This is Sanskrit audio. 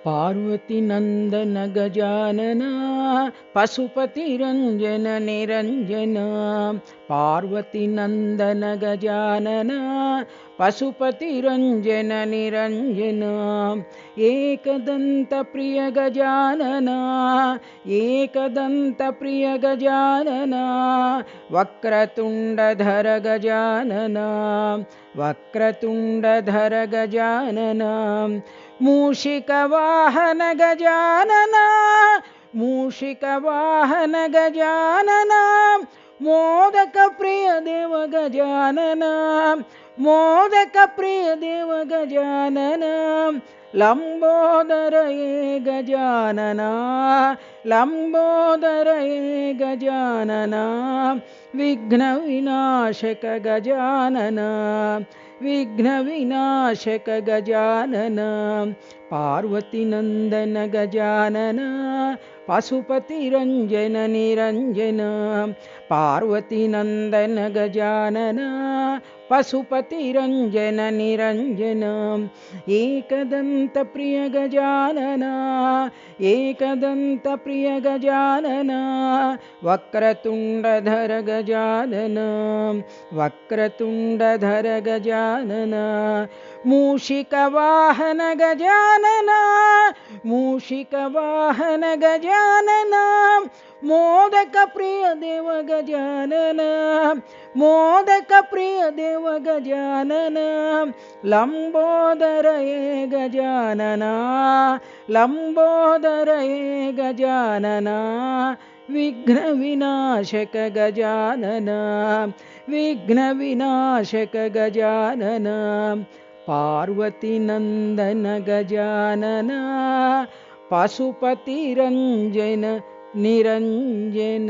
पार्वती नंदन गजानन पशुपति रंजन निरंजन। पार्वती नंदन गजानन पशुपति रंजन निरंजन। एकदंत प्रिय गजानन एकदंत प्रिय गजानन। वक्रतुंडधर गजानन वक्रतुंडधर गजानन। मूषिकवाहन गजानन मूषिकवाहन गजानन। मोदक प्रिय देव गजानन मोदक प्रिय देव गजानन। लंबोदर ये गजानन लंबोदर ये गजानन। विघ्न विनाशक गजानन विघ्न विनाशक गजानन। पार्वती नंदन गजानन पशुपति रंजन निरंजन। पार्वती नंदन गजानन पशुपति रंजन निरंजन। एकदंत प्रिय गजानन एकदंत प्रिय गजानन। वक्रतुंडधर गजानन वक्रतुंडधर गजानन। मूषिकवाहन गजानन मूषिकवाहन गजानन। मोदक प्रिय देव गजानन मोदक प्रिय देव गजानन। लंबोदर ये गजानन लंबोदर ये गजानन। विघ्न विनाशक गजानन विघ्न विनाशक गजानन। पार्वती नंदन गजानन पशुपति रंजन निरंजन।